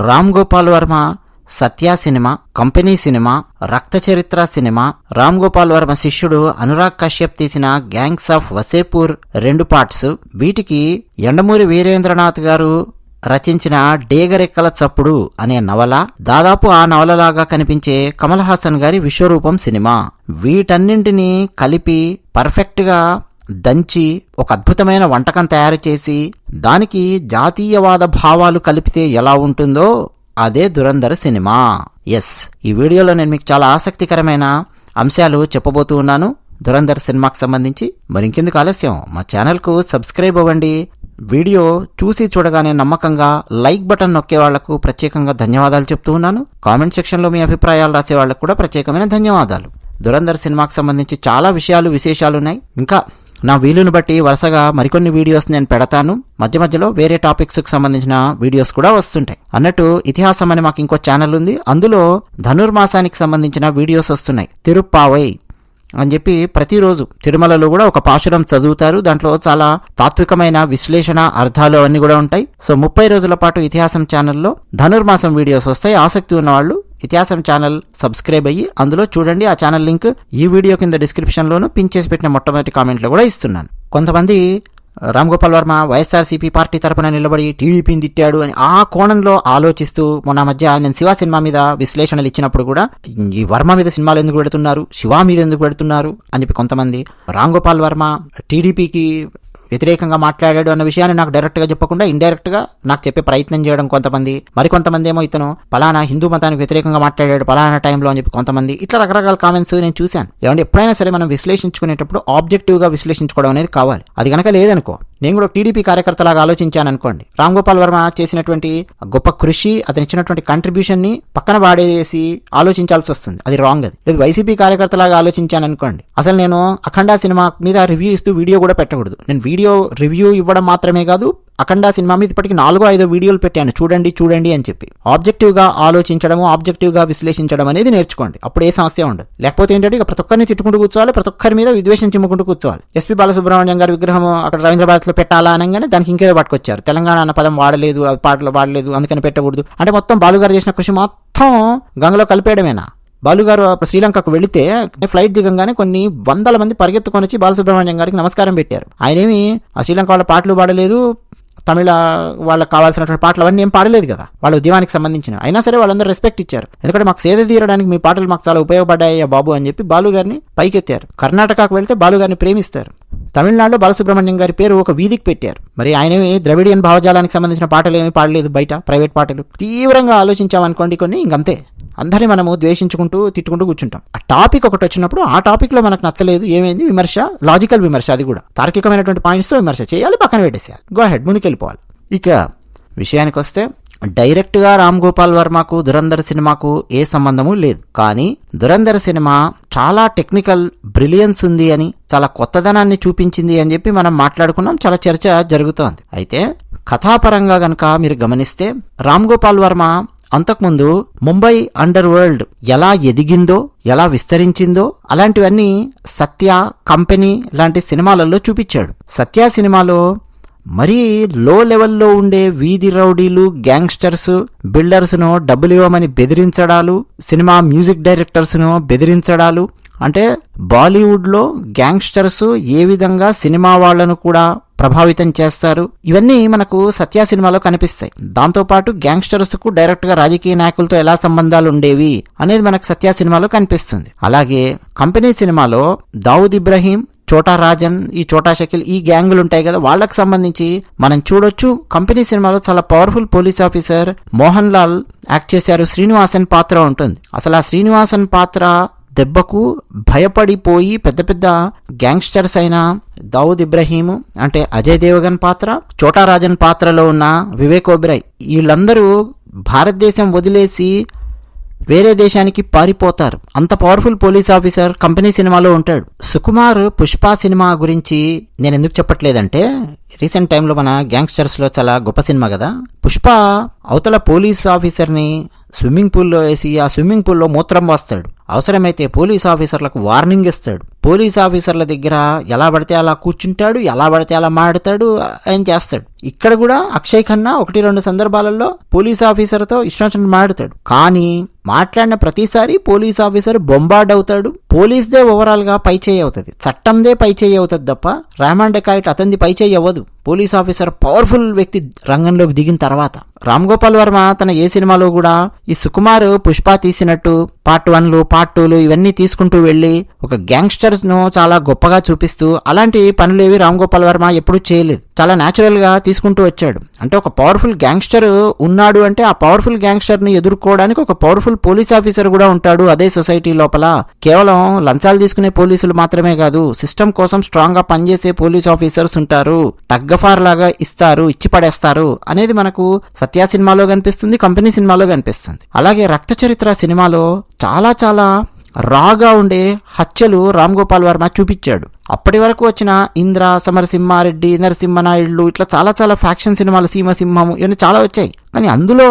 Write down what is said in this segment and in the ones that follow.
రామ్ గోపాల్ వర్మ సత్య cinema, company cinema, రక్త చరిత్ర cinema, Ram Gopal Varma శిష్యుడు అనురాగ్ కశ్యప్ తీసిన గ్యాంగ్స్ ఆఫ్ వసేపూర్ 2 పార్ట్స్, వీటికి యండమూరి వీరేంద్రనాథ్ గారు రచించిన డేగరెక్కల చప్పుడు అనే నవల, దాదాపు ఆ నవలలాగా కనిపించే కమల్ హాసన్ గారి విశ్వరూపం సినిమా, వీటన్నింటినీ కలిపి పర్ఫెక్ట్ గా దంచి ఒక అద్భుతమైన వంటకం తయారు చేసి దానికి జాతీయవాద భావాలు కలిపితే ఎలా ఉంటుందో అదే దురంధర్ సినిమా. ఎస్, ఈ వీడియోలో నేను మీకు చాలా ఆసక్తికరమైన అంశాలు చెప్పబోతూ ఉన్నాను దురంధర్ సినిమాకు సంబంధించి. మరింకెందుకు ఆలస్యం, మా ఛానల్కు సబ్స్క్రైబ్ అవ్వండి. వీడియో చూసి చూడగానే నమ్మకంగా లైక్ బటన్ నొక్కే వాళ్లకు ప్రత్యేకంగా ధన్యవాదాలు చెప్తూ ఉన్నాను. కామెంట్ సెక్షన్లో మీ అభిప్రాయాలు రాసే వాళ్లకు కూడా ప్రత్యేకమైన ధన్యవాదాలు. దురంధర్ సినిమాకు సంబంధించి చాలా విశేషాలున్నాయి. ఇంకా నా వీలును బట్టి వరుసగా మరికొన్ని వీడియోస్ నేను పెడతాను. మధ్య మధ్యలో వేరే టాపిక్స్ కు సంబంధించిన వీడియోస్ కూడా వస్తుంటాయి. అన్నట్టు ఇతిహాసం అని మాకు ఇంకో ఛానల్ ఉంది, అందులో ధనుర్మాసానికి సంబంధించిన వీడియోస్ వస్తున్నాయి. తిరుప్పావై అని చెప్పి ప్రతిరోజు తిరుమలలో కూడా ఒక పాశురం చదువుతారు. దాంట్లో చాలా తాత్వికమైన విశ్లేషణ, అర్థాలు అన్నీ కూడా ఉంటాయి. సో 30 రోజుల పాటు ఇతిహాసం ఛానల్లో ధనుర్మాసం వీడియోస్ వస్తాయి. ఆసక్తి ఉన్నవాళ్ళు ఇతిహాసం ఛానల్ సబ్స్క్రైబ్ అయ్యి అందులో చూడండి. ఆ ఛానల్ లింక్ ఈ వీడియో కింద డిస్క్రిప్షన్లోను పిన్ చేసి పెట్టిన మొట్టమొదటి కామెంట్లో కూడా ఇస్తున్నాను. కొంతమంది రామ్ గోపాల్ వర్మ వైఎస్ఆర్సీపీ పార్టీ తరపున నిలబడి టీడీపీని తిట్టాడు అని ఆ కోణంలో ఆలోచిస్తూ మొన్న మధ్య నేను శివ సినిమా మీద విశ్లేషణలు ఇచ్చినప్పుడు కూడా ఈ వర్మ మీద సినిమాలు ఎందుకు పెడుతున్నారు, శివ మీద ఎందుకు పెడుతున్నారు అని చెప్పి కొంతమంది, రామ్ గోపాల్ వర్మ టీడీపీకి వ్యతిరేకంగా మాట్లాడాడు అన్న విషయాన్ని నాకు డైరెక్ట్ గా చెప్పకుండా ఇండైరెక్ట్ గా నాకు చెప్పే ప్రయత్నం చేయడం కొంతమంది, మరికొంతమంది ఏమో ఇతను పలానా హిందూ మతానికి వ్యతిరేకంగా మాట్లాడాడు పలానా టైంలో అని చెప్పి కొంతమంది, ఇట్లా రకరకాల కామెంట్స్ నేను చూశాను. ఏమంటే ఎప్పుడైనా సరే మనం విశ్లేషించుకునేటప్పుడు ఆబ్జెక్టివ్ గా విశ్లేషించుకోవడం అనేది కావాలి. అది కనుక లేదనుకో, నేను కూడా టీడీపీ కార్యకర్తలాగా ఆలోచించాను అనుకోండి, రామ్ గోపాల్ వర్మ చేసినటువంటి గొప్ప కృషి, అతను ఇచ్చినటువంటి కంట్రిబ్యూషన్ ని పక్కన వాడేసి ఆలోచించాల్సి వస్తుంది. అది రాంగ్. అది లేదు వైసీపీ కార్యకర్తలాగా ఆలోచించాను అనుకోండి, అసలు నేను అఖండ సినిమా మీద రివ్యూ ఇస్తూ వీడియో కూడా పెట్టకూడదు. నేను వీడియో రివ్యూ ఇవ్వడం మాత్రమే కాదు, అఖండ సినిమా మీద ఇప్పటికి 4-5 వీడియోలు పెట్టాను, చూడండి అని చెప్పి. ఆబ్జెక్టివ్ గా ఆలోచించడము, ఆబ్జెక్టివ్ గా విశ్లేషించడం అనేది నేర్చుకోండి. అప్పుడు ఏ సమస్య ఉండదు. లేకపోతే ఏంటంటే ఇక ప్రతి ఒక్కరిని తిట్టుకుంటూ కూర్చోవాలి, ప్రతి ఒక్కరి మీద విద్వేషం చిమ్ముకుంటూ కూర్చోవాలి. ఎస్పీ బాలసుబ్రహ్మణ్యం గారి విగ్రహం అక్కడ రవీంద్రబాద్ లో పెట్టాలా అనగానే దానికి ఇంకేదో పట్టుకొచ్చారు, తెలంగాణ అన్న పదం వాడలేదు, అది పాటలో వాడలేదు, అందుకని పెట్టకూడదు అంటే మొత్తం బాలుగారు చేసిన కృషి మొత్తం గంగలో కలిపేయడమేనా? బాలుగారు శ్రీలంకకు వెళితే ఫ్లైట్ దిగంగానే కొన్ని 100 మంది పరిగెత్తుకొని వచ్చి బాలసుబ్రహ్మణ్యం గారికి నమస్కారం పెట్టారు. ఆయనేమి ఆ శ్రీలంక వాళ్ళ పాటలు పాడలేదు, తమిళ వాళ్ళకి కావాల్సినటువంటి పాటలు అవన్నీ ఏం పాడలేదు కదా, వాళ్ళ ఉద్యమానికి సంబంధించిన. అయినా సరే వాళ్ళందరూ రెస్పెక్ట్ ఇచ్చారు. ఎందుకంటే మాకు సేద తీరడానికి మీ పాటలు మాకు చాలా ఉపయోగపడ్డాయ్యా బాబు అని చెప్పి బాలుగారిని పైకెత్తారు. కర్ణాటకకు వెళ్తే బాలుగారిని ప్రేమిస్తారు. తమిళనాడులో బాలసుబ్రహ్మణ్యం గారి పేరు ఒక వీధికి పెట్టారు. మరి ఆయనేమి ద్రవిడియన్ భావజాలానికి సంబంధించిన పాటలు ఏమీ పాడలేదు, బయట ప్రైవేట్ పాటలు. తీవ్రంగా ఆలోచించామనుకోండి కొన్ని, ఇంకంతే, అందరినీ మనము ద్వేషించుకుంటూ తిట్టుకుంటూ కూర్చుంటాం. ఆ టాపిక్ ఒకటి వచ్చినప్పుడు ఆ టాపిక్ లో మనకు నచ్చలేదు, ఏమైంది విమర్శ, లాజికల్ విమర్శ, అది కూడా తార్కికమైనటువంటి పాయింట్స్ తో విమర్శ చేయాలి, పక్కన పెట్టేసేయాలి, గో హెడ్, ముందుకెళ్ళిపోవాలి. ఇక విషయానికి వస్తే డైరెక్ట్ గా రామ్ గోపాల్ వర్మకు దురంధర్ సినిమాకు ఏ సంబంధము లేదు. కానీ దురంధర్ సినిమా చాలా టెక్నికల్ బ్రిలియన్స్ ఉంది అని, చాలా కొత్తదనాన్ని చూపించింది అని చెప్పి మనం మాట్లాడుకున్నాం, చాలా చర్చ జరుగుతోంది. అయితే కథాపరంగా గనక మీరు గమనిస్తే రామ్ గోపాల్ వర్మ అంతకుముందు ముంబై అండర్ వరల్డ్ ఎలా ఎదిగిందో, ఎలా విస్తరించిందో అలాంటివన్నీ సత్య, కంపెనీ లాంటి సినిమాలలో చూపించాడు. సత్య సినిమాలో మరీ లో లెవెల్లో ఉండే వీధి రౌడీలు, గ్యాంగ్స్టర్స్, బిల్డర్స్ను డబ్బులు ఇవ్వమని బెదిరించడాలు, సినిమా మ్యూజిక్ డైరెక్టర్స్ను బెదిరించడాలు, అంటే బాలీవుడ్లో గ్యాంగ్స్టర్స్ ఏ విధంగా సినిమా వాళ్లను కూడా ప్రభావితం చేస్తారు, ఇవన్నీ మనకు సత్య సినిమాలో కనిపిస్తాయి. దాంతోపాటు గ్యాంగ్స్టర్స్ కు డైరెక్ట్ గా రాజకీయ నాయకులతో ఎలా సంబంధాలు ఉండేవి అనేది మనకు సత్య సినిమాలో కనిపిస్తుంది. అలాగే కంపెనీ సినిమాలో దావుద్ ఇబ్రహీం, చోటా రాజన్, ఈ చోటా షకీల్, ఈ గ్యాంగులు ఉంటాయి కదా, వాళ్ళకి సంబంధించి మనం చూడొచ్చు. కంపెనీ సినిమాలో చాలా powerful police officer Mohan Lal act చేశారు. శ్రీనివాసన్ పాత్ర ఉంటుంది. అసలు ఆ శ్రీనివాసన్ పాత్ర దెబ్బకు భయపడిపోయి పెద్ద పెద్ద గ్యాంగ్స్టర్స్ అయిన దావుద్ ఇబ్రహీం అంటే అజయ్ దేవగన్ పాత్ర, చోటా రాజన్ పాత్రలో ఉన్న వివేక్ ఓబెరాయ్, వీళ్ళందరూ భారతదేశం వదిలేసి వేరే దేశానికి పారిపోతారు. అంత పవర్ఫుల్ పోలీస్ ఆఫీసర్ కంపెనీ సినిమాలో ఉంటాడు. సుకుమార్ పుష్ప సినిమా గురించి నేను ఎందుకు చెప్పట్లేదంటే, రీసెంట్ టైంలో మన గ్యాంగ్స్టర్స్ లో చాలా గొప్ప సినిమా కదా పుష్ప. అవతల పోలీస్ ఆఫీసర్ ని స్విమ్మింగ్ పూల్లో వేసి ఆ స్విమ్మింగ్ పూల్లో మూత్రం వాస్తాడు. అవసరమైతే పోలీస్ ఆఫీసర్లకు వార్నింగ్ ఇస్తాడు. పోలీస్ ఆఫీసర్ల దగ్గర ఎలా పడితే అలా కూర్చుంటాడు, ఎలా పడితే అలా మాట్లాడతాడు, ఆయన చేస్తాడు. ఇక్కడ కూడా అక్షయ్ ఖన్నా 1-2 సందర్భాలలో పోలీస్ ఆఫీసర్తో ఇష్టం మాట్లాడతాడు. కానీ మాట్లాడిన ప్రతిసారి పోలీస్ ఆఫీసర్ బొంబార్డ్ అవుతాడు. పోలీస్దే ఓవరాల్ గా పై చేయి అవుతుంది, చట్టందే పై చేయి అవుతుంది తప్ప రెహమాన్ డెకాయిట్ అతనిది పై చేయి అవ్వదు. పోలీస్ ఆఫీసర్ పవర్ఫుల్ వ్యక్తి రంగంలోకి దిగిన తర్వాత రామ్ గోపాల్ వర్మ తన ఏ సినిమాలో కూడా ఈ సుకుమార్ పుష్ప తీసినట్టు పార్ట్ 1లు పార్ట్ 2లు ఇవన్నీ తీసుకుంటూ వెళ్లి ఒక గ్యాంగ్స్టర్స్ ను చాలా గొప్పగా చూపిస్తూ అలాంటి పనులేవి రామ్ గోపాల్ వర్మ ఎప్పుడూ చేయలేదు. చాలా న్యాచురల్ గా తీసుకుంటూ వచ్చాడు. అంటే ఒక పవర్ఫుల్ గ్యాంగ్స్టర్ ఉన్నాడు అంటే ఆ పవర్ఫుల్ గ్యాంగ్స్టర్ ని ఎదుర్కోవడానికి ఒక పవర్ఫుల్ పోలీస్ ఆఫీసర్ కూడా ఉంటాడు అదే సొసైటీ లోపల. కేవలం లంచాలు తీసుకునే పోలీసులు మాత్రమే కాదు, సిస్టమ్ కోసం స్ట్రాంగ్ గా పనిచేసే పోలీస్ ఆఫీసర్స్ ఉంటారు. టగ్గఫార్ లాగా ఇస్తారు, ఇచ్చి పడేస్తారు అనేది మనకు సత్య సినిమాలో కనిపిస్తుంది, కంపెనీ సినిమాలో కనిపిస్తుంది. అలాగే రక్త చరిత్ర సినిమాలో చాలా చాలా రాగా ఉండే హత్యలు రామ్ గోపాల్ వర్మ చూపించాడు. అప్పటి వరకు వచ్చిన ఇంద్ర, సమరసింహారెడ్డి, నరసింహనాయుడు ఇట్లా చాలా చాలా ఫ్యాక్షన్ సినిమాలు, సీమసింహము ఇవన్నీ చాలా వచ్చాయి. కానీ అందులో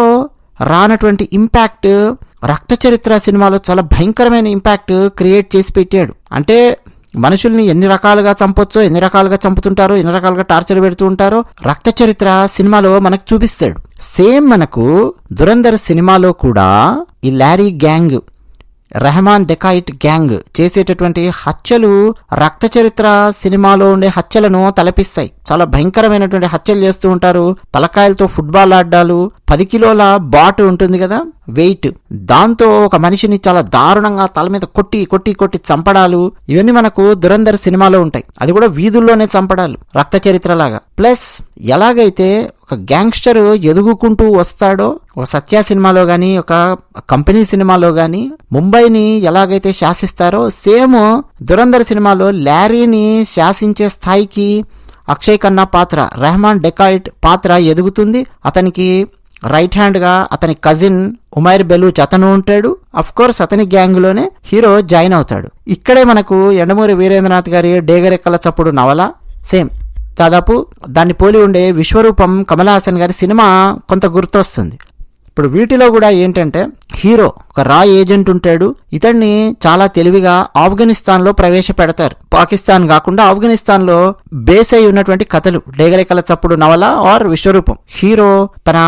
రానటువంటి ఇంపాక్ట్ రక్త చరిత్ర సినిమాలో చాలా భయంకరమైన ఇంపాక్ట్ క్రియేట్ చేసి పెట్టాడు. అంటే మనుషుల్ని ఎన్ని రకాలుగా చంపొచ్చో, ఎన్ని రకాలుగా చంపుతుంటారో, ఎన్ని రకాలుగా టార్చర్ పెడుతూ ఉంటారో రక్త చరిత్ర సినిమాలో మనకు చూపిస్తాడు. సేమ్ మనకు దురంధర్ సినిమాలో కూడా ఈ lorry gang, Rehman dacoit gang చేసేటటువంటి హత్యలు రక్త చరిత్ర సినిమాలో ఉండే హత్యలను తలపిస్తాయి. చాలా భయంకరమైనటువంటి హత్యలు చేస్తూ ఉంటారు. తలకాయలతో ఫుట్బాల్ ఆడ్డాలు, 10 కిలోల బాట్ ఉంటుంది కదా వెయిట్, దాంతో ఒక మనిషిని చాలా దారుణంగా తల మీద కొట్టి కొట్టి కొట్టి చంపడాలు ఇవన్నీ మనకు దురంధర్ సినిమాలో ఉంటాయి. అది కూడా వీధుల్లోనే చంపడాలు రక్త చరిత్రలాగా. ప్లస్ ఎలాగైతే ఒక గ్యాంగ్స్టర్ ఎదుగుకుంటూ వస్తాడో ఒక సత్య సినిమాలో గాని ఒక కంపెనీ సినిమాలో గాని ముంబైని ఎలాగైతే శాసిస్తారో సేమ్ దురంధర్ సినిమాలో లారీని శాసించే స్థాయికి అక్షయ్ ఖన్నా పాత్ర, రెహమాన్ డెకాయిట్ పాత్ర ఎదుగుతుంది. అతనికి రైట్ హ్యాండ్ గా అతని కజిన్ ఉమైర్ బెలూచ్ అతను ఉంటాడు. అఫ్ కోర్స్ అతని గ్యాంగ్ లోనే హీరో జాయిన్ అవుతాడు. ఇక్కడే మనకు యండమూరి వీరేంద్రనాథ్ గారి డేగరెక్కల చప్పుడు నవల సేమ్ దాదాపు దాన్ని పోలి ఉండే విశ్వరూపం కమల్ హాసన్ గారి సినిమా కొంత గుర్తొస్తుంది. ఇప్పుడు వీటిలో కూడా ఏంటంటే హీరో ఒక రా ఏజెంట్ ఉంటాడు. ఇతన్ని చాలా తెలివిగా ఆఫ్ఘనిస్తాన్ లో ప్రవేశపెడతారు. పాకిస్తాన్ కాకుండా ఆఫ్ఘనిస్తాన్ లో బేస్ అయి ఉన్నటువంటి కథలు డేగరెక్కల చప్పుడు నవల ఆర్ విశ్వరూపం. హీరో తన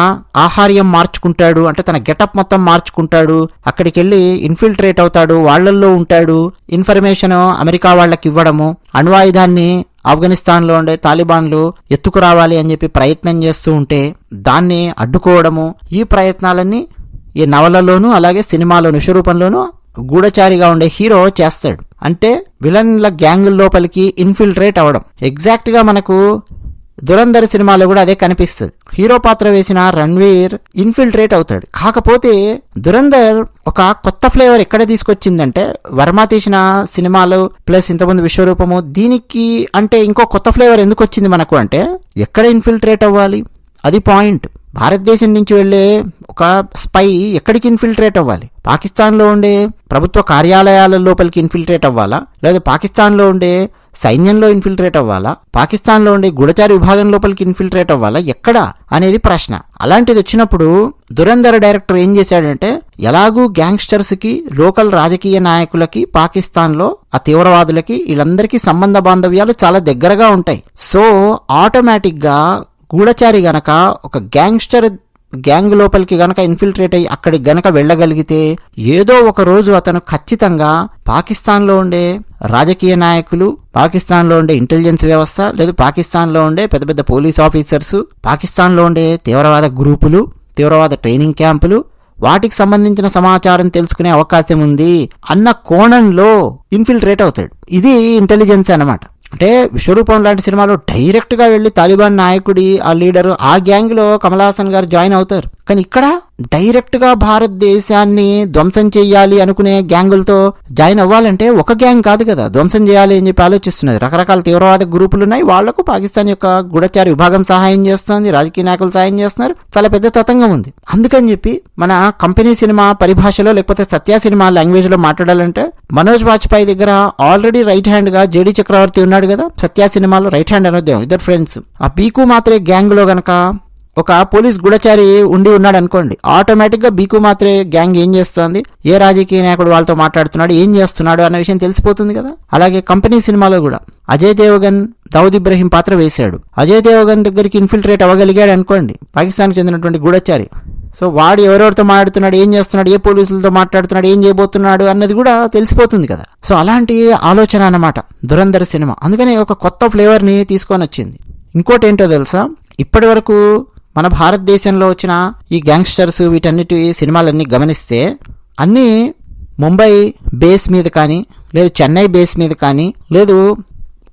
ఆహార్యం మార్చుకుంటాడు, అంటే తన గెటప్ మొత్తం మార్చుకుంటాడు. అక్కడికి వెళ్ళి ఇన్ఫిల్ట్రేట్ అవుతాడు, వాళ్లల్లో ఉంటాడు. ఇన్ఫర్మేషన్ అమెరికా వాళ్ళకి ఇవ్వడము, అణ్వాయుధాన్ని ఆఫ్ఘనిస్తాన్లో ఉండే తాలిబాన్లు ఎత్తుకురావాలి అని చెప్పి ప్రయత్నం చేస్తూ ఉంటే దాన్ని అడ్డుకోవడము, ఈ ప్రయత్నాలన్నీ ఈ నవలలోనూ అలాగే సినిమాలోను విశ్వరూపంలోనూ గూఢచారిగా ఉండే హీరో చేస్తాడు. అంటే విలన్ల గ్యాంగ్ లోపలికి ఇన్ఫిల్ట్రేట్ అవడం. ఎగ్జాక్ట్ గా మనకు దురంధర్ సినిమాలో కూడా అదే కనిపిస్తుంది. హీరో పాత్ర వేసిన రణ్వీర్ ఇన్ఫిల్ట్రేట్ అవుతాడు. కాకపోతే దురంధర్ ఒక కొత్త ఫ్లేవర్ ఎక్కడ తీసుకొచ్చిందంటే వర్మ తీసిన సినిమాలు ప్లస్ ఇంతకుముందు విశ్వరూపము దీనికి అంటే ఇంకో కొత్త ఫ్లేవర్ ఎందుకు వచ్చింది మనకు అంటే ఎక్కడ ఇన్ఫిల్ట్రేట్ అవ్వాలి అది పాయింట్. భారతదేశం నుంచి వెళ్లే ఒక స్పై ఎక్కడికి ఇన్ఫిల్ట్రేట్ అవ్వాలి? పాకిస్తాన్లో ఉండే ప్రభుత్వ కార్యాలయాల లోపలికి ఇన్ఫిల్ట్రేట్ అవ్వాలా, లేదా పాకిస్తాన్లో ఉండే సైన్యంలో ఇన్ఫిల్ట్రేట్ అవ్వాలా, పాకిస్తాన్లో ఉండే గూఢచారి విభాగం లోపలికి ఇన్ఫిల్ట్రేట్ అవ్వాలా, ఎక్కడ అనేది ప్రశ్న. అలాంటిది వచ్చినప్పుడు దురంధర్ డైరెక్టర్ ఏం చేశాడంటే ఎలాగూ గ్యాంగ్స్టర్స్ కి లోకల్ రాజకీయ నాయకులకి పాకిస్తాన్లో ఆ తీవ్రవాదులకి వీళ్ళందరికీ సంబంధ బాంధవ్యాలు చాలా దగ్గరగా ఉంటాయి. సో ఆటోమేటిక్ గా గూఢచారి గనక ఒక గ్యాంగ్ లోపలికి గనక ఇన్ఫిల్ట్రేట్ అయ్యి అక్కడికి గనక వెళ్ళగలిగితే ఏదో ఒక రోజు అతను ఖచ్చితంగా పాకిస్తాన్లో ఉండే రాజకీయ నాయకులు, పాకిస్తాన్లో ఉండే ఇంటెలిజెన్స్ వ్యవస్థ, లేదా పాకిస్తాన్లో ఉండే పెద్ద పెద్ద పోలీస్ ఆఫీసర్స్, పాకిస్తాన్లో ఉండే తీవ్రవాద గ్రూపులు, తీవ్రవాద ట్రైనింగ్ క్యాంపులు వాటికి సంబంధించిన సమాచారం తెలుసుకునే అవకాశం ఉంది అన్న కోణంలో ఇన్ఫిల్ట్రేట్ అవుతాడు. ఇది ఇంటెలిజెన్స్ అన్నమాట. అంటే విశ్వరూపం లాంటి సినిమాలో డైరెక్ట్ గా వెళ్లి తాలిబాన్ నాయకుడి ఆ లీడరు ఆ గ్యాంగ్ లో కమల్ హాసన్ గారు జాయిన్ అవుతారు. కానీ ఇక్కడ డైరెక్ట్ గా భారతదేశాన్ని ధ్వంసం చేయాలి అనుకునే గ్యాంగులతో జాయిన్ అవ్వాలంటే ఒక గ్యాంగ్ కాదు కదా ధ్వంసం చేయాలి అని చెప్పి ఆలోచిస్తున్నది. రకరకాల తీవ్రవాద గ్రూపులు ఉన్నాయి, వాళ్లకు పాకిస్తాన్ యొక్క గూఢచారి విభాగం సహాయం చేస్తుంది, రాజకీయ నాయకులు సహాయం చేస్తున్నారు, చాలా పెద్ద తతంగం ఉంది. అందుకని చెప్పి మన కంపెనీ సినిమా పరిభాషలో లేకపోతే సత్య సినిమా లాంగ్వేజ్ లో మాట్లాడాలంటే మనోజ్ వాజ్పేయి దగ్గర ఆల్రెడీ రైట్ హ్యాండ్ గా జేడీ చక్రవర్తి ఉన్నాడు కదా సత్య సినిమాలో. రైట్ హ్యాండ్ అనొద్దాం, ఇద్దరు ఫ్రెండ్స్. ఆ పీకు మాత్రే గ్యాంగ్ లో గనక ఒక పోలీస్ గూఢచారి ఉండి ఉన్నాడు అనుకోండి, ఆటోమేటిక్ గా బీకు మాత్రే గ్యాంగ్ ఏం చేస్తోంది, ఏ రాజకీయ నాయకుడు వాళ్ళతో మాట్లాడుతున్నాడు, ఏం చేస్తున్నాడు అన్న విషయం తెలిసిపోతుంది కదా. అలాగే కంపెనీ సినిమాలో కూడా అజయ్ దేవగన్ దావుద్ ఇబ్రహీం పాత్ర వేశాడు. అజయ్ దేవగన్ దగ్గరికి ఇన్ఫిల్ట్రేట్ అవ్వగలిగాడు అనుకోండి, పాకిస్తాన్కి చెందినటువంటి గూఢచారి. సో వాడు ఎవరెవరితో మాట్లాడుతున్నాడు, ఏం చేస్తున్నాడు, ఏ పోలీసులతో మాట్లాడుతున్నాడు, ఏం చేయబోతున్నాడు అన్నది కూడా తెలిసిపోతుంది కదా. సో అలాంటి ఆలోచన అన్నమాట దురంధర్ సినిమా. అందుకని ఒక కొత్త ఫ్లేవర్ని తీసుకొని వచ్చింది. ఇంకోటి ఏంటో తెలుసా, ఇప్పటి వరకు మన భారతదేశంలో వచ్చిన ఈ గ్యాంగ్స్టర్స్ వీటన్నిటి సినిమాలన్నీ గమనిస్తే అన్నీ ముంబై బేస్ మీద కానీ, లేదు చెన్నై బేస్ మీద కానీ, లేదు